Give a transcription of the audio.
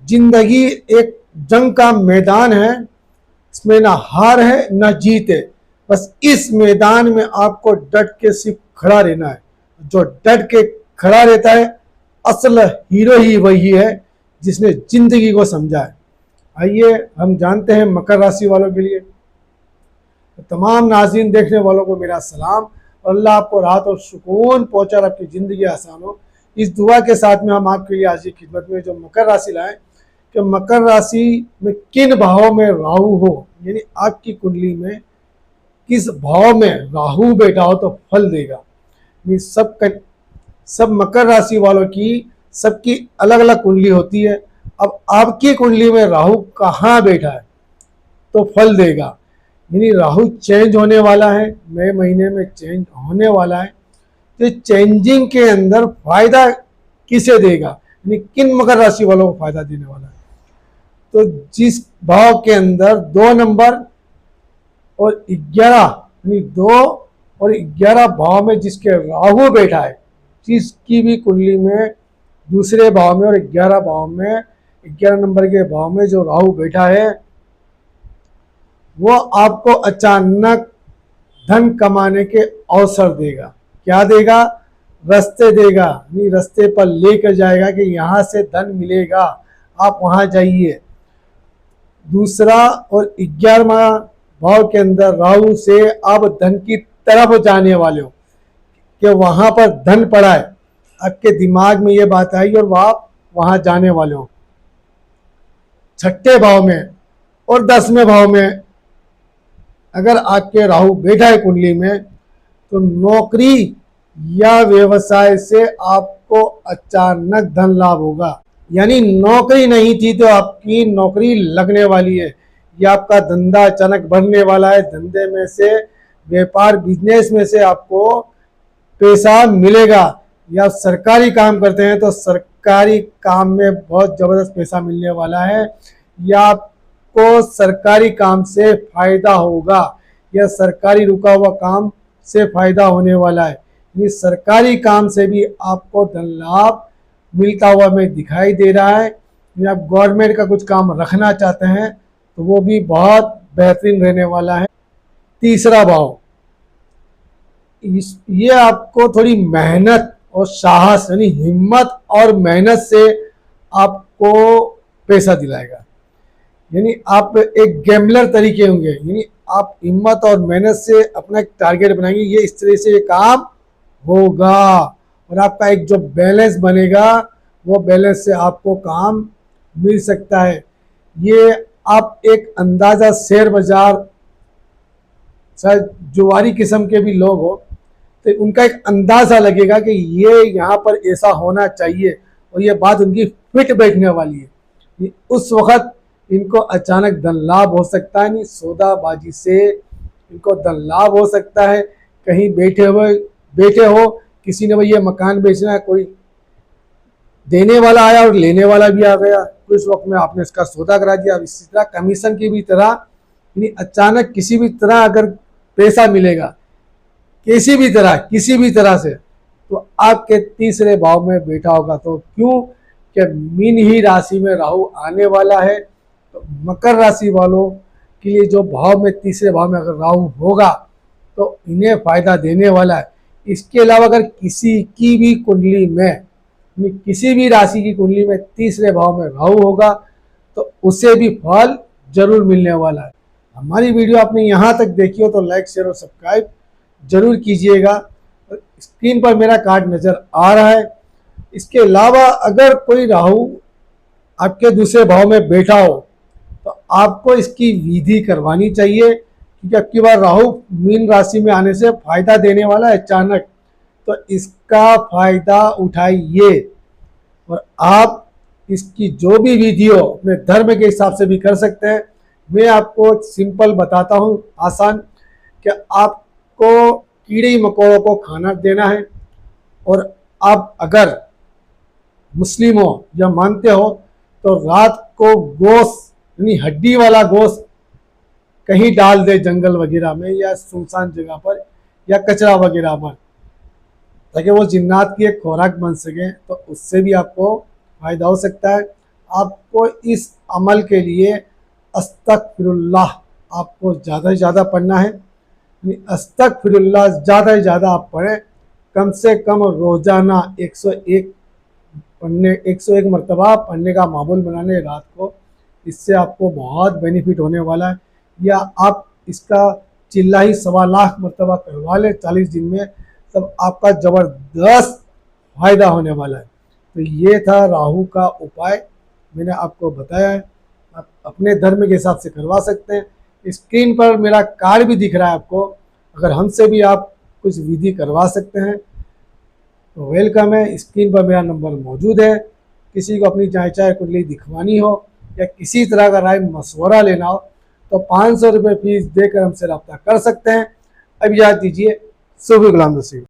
जिंदगी एक जंग का मैदान है, इसमें ना हार है ना जीत है। बस इस मैदान में आपको डट के सिर्फ खड़ा रहना है। जो डट के खड़ा रहता है, असल हीरो ही वही है जिसने जिंदगी को समझा है। आइए हम जानते हैं मकर राशि वालों के लिए। तमाम नाज़रीन देखने वालों को मेरा सलाम, और अल्लाह आपको राहत और सुकून पहुंचा और आपकी ज़िंदगी आसान हो। इस दुआ के साथ में हम आपके लिए आज की खिदमत में जो मकर राशि लाएं कि मकर राशि में किन भावों में राहु हो, यानी आपकी कुंडली में किस भाव में राहु बैठा हो तो फल देगा। ये सब मकर राशि वालों की सबकी अलग अलग कुंडली होती है। अब आपकी कुंडली में राहु कहाँ बैठा है तो फल देगा। यानी राहु चेंज होने वाला है, नए महीने में चेंज होने वाला है। तो चेंजिंग के अंदर फायदा किसे देगा, यानी किन मकर राशि वालों को फायदा देने वाला है। तो जिस भाव के अंदर 2 नंबर और 11, यानी 2 और 11 भाव में जिसके राहु बैठा है, जिसकी भी कुंडली में दूसरे भाव में और 11 भाव में 11 नंबर के भाव में जो राहु बैठा है, वो आपको अचानक धन कमाने के अवसर देगा। क्या देगा? रास्ते देगा, यानी रास्ते पर लेकर जाएगा कि यहाँ से धन मिलेगा, आप वहाँ जाइए। दूसरा और 11वां भाव के अंदर राहु से आप धन की तरफ जाने वाले हो कि वहाँ पर धन पड़ा है, आपके दिमाग में ये बात आई और आप वहाँ जाने वाले हो। 6ठे भाव में और 10वें भाव में अगर आपके राहु बैठा है कुंडली में, तो नौकरी या व्यवसाय से आपको अचानक धन लाभ होगा। यानी नौकरी नहीं थी तो आपकी नौकरी लगने वाली है, या आपका धंधा अचानक बढ़ने वाला है। धंधे में से, व्यापार बिजनेस में से आपको पैसा मिलेगा। या सरकारी काम करते हैं तो सरकारी काम में बहुत ज़बरदस्त पैसा मिलने वाला है, या को सरकारी काम से फायदा होगा, या सरकारी रुका हुआ काम से फायदा होने वाला है। ये सरकारी काम से भी आपको धन लाभ मिलता हुआ में दिखाई दे रहा है। या आप गवर्नमेंट का कुछ काम रखना चाहते हैं तो वो भी बहुत बेहतरीन रहने वाला है। तीसरा भाव, ये आपको थोड़ी मेहनत और साहस, यानी हिम्मत और मेहनत से आपको पैसा दिलाएगा। यानी आप एक गैम्बलर तरीके होंगे, यानी आप हिम्मत और मेहनत से अपना एक टारगेट बनाएंगे, ये इस तरह से ये काम होगा, और आपका एक जो बैलेंस बनेगा वो बैलेंस से आपको काम मिल सकता है। ये आप एक अंदाज़ा शेयर बाजार, शायद जुआरी किस्म के भी लोग हो तो उनका एक अंदाज़ा लगेगा कि ये यहाँ पर ऐसा होना चाहिए, और ये बात उनकी फिट बैठने वाली है। उस वक़्त इनको अचानक धन लाभ हो सकता है, नहीं सौदाबाजी से इनको धन लाभ हो सकता है। कहीं बैठे हो, किसी ने भाई ये मकान बेचना है, कोई देने वाला आया और लेने वाला भी आ गया, तो इस वक्त में आपने इसका सौदा करा दिया। इसी तरह कमीशन की भी तरह, यानी अचानक किसी भी तरह अगर पैसा मिलेगा, किसी भी तरह से, तो आपके तीसरे भाव में बैठा होगा। तो क्यों कि मीन ही राशि में राहु आने वाला है। तो मकर राशि वालों के लिए जो भाव में तीसरे भाव में अगर राहु होगा तो इन्हें फायदा देने वाला है। इसके अलावा अगर किसी की भी कुंडली में, किसी भी राशि की कुंडली में तीसरे भाव में राहु होगा तो उसे भी फल जरूर मिलने वाला है। हमारी वीडियो आपने यहाँ तक देखी हो तो लाइक, शेयर और सब्सक्राइब जरूर कीजिएगा। स्क्रीन पर मेरा कार्ड नज़र आ रहा है। इसके अलावा अगर कोई राहु आपके दूसरे भाव में बैठा हो तो आपको इसकी विधि करवानी चाहिए, क्योंकि अब की बार राहु मीन राशि में आने से फायदा देने वाला है अचानक। तो इसका फायदा उठाइए, और आप इसकी जो भी विधि हो अपने धर्म के हिसाब से भी कर सकते हैं। मैं आपको सिंपल बताता हूँ, आसान, कि आपको कीड़े मकोड़ों को खाना देना है, और आप अगर मुस्लिम हो या मानते हो तो रात को गोश्त, यानी हड्डी वाला गोश्त कहीं डाल दे, जंगल वगैरह में या सुनसान जगह पर या कचरा वगैरह पर, ताकि वो जिन्नात की एक खुराक बन सके। तो उससे भी आपको फायदा हो सकता है। आपको इस अमल के लिए अस्तगफिरुल्लाह आपको ज़्यादा से ज़्यादा पढ़ना है। अस्तगफिरुल्लाह ज़्यादा से ज़्यादा आप पढ़ें, कम से कम रोज़ाना 101 मरतबा पढ़ने का मामूल बनाने रात को। इससे आपको बहुत बेनिफिट होने वाला है। या आप इसका चिल्ला ही 1.25 लाख मरतबा करवा लें 40 दिन में, तब आपका ज़बरदस्त फ़ायदा होने वाला है। तो ये था राहु का उपाय, मैंने आपको बताया है। आप अपने धर्म के हिसाब से करवा सकते हैं। स्क्रीन पर मेरा कार्ड भी दिख रहा है आपको, अगर हमसे भी आप कुछ विधि करवा सकते हैं तो वेलकम है। स्क्रीन पर मेरा नंबर मौजूद है। किसी को अपनी चाय कुंडली दिखवानी हो या किसी तरह का राय मशवरा लेना हो तो 500 रुपये फीस देकर हमसे रब्ता कर सकते हैं। अब याद दीजिए, शुभ गुलाम नसीब।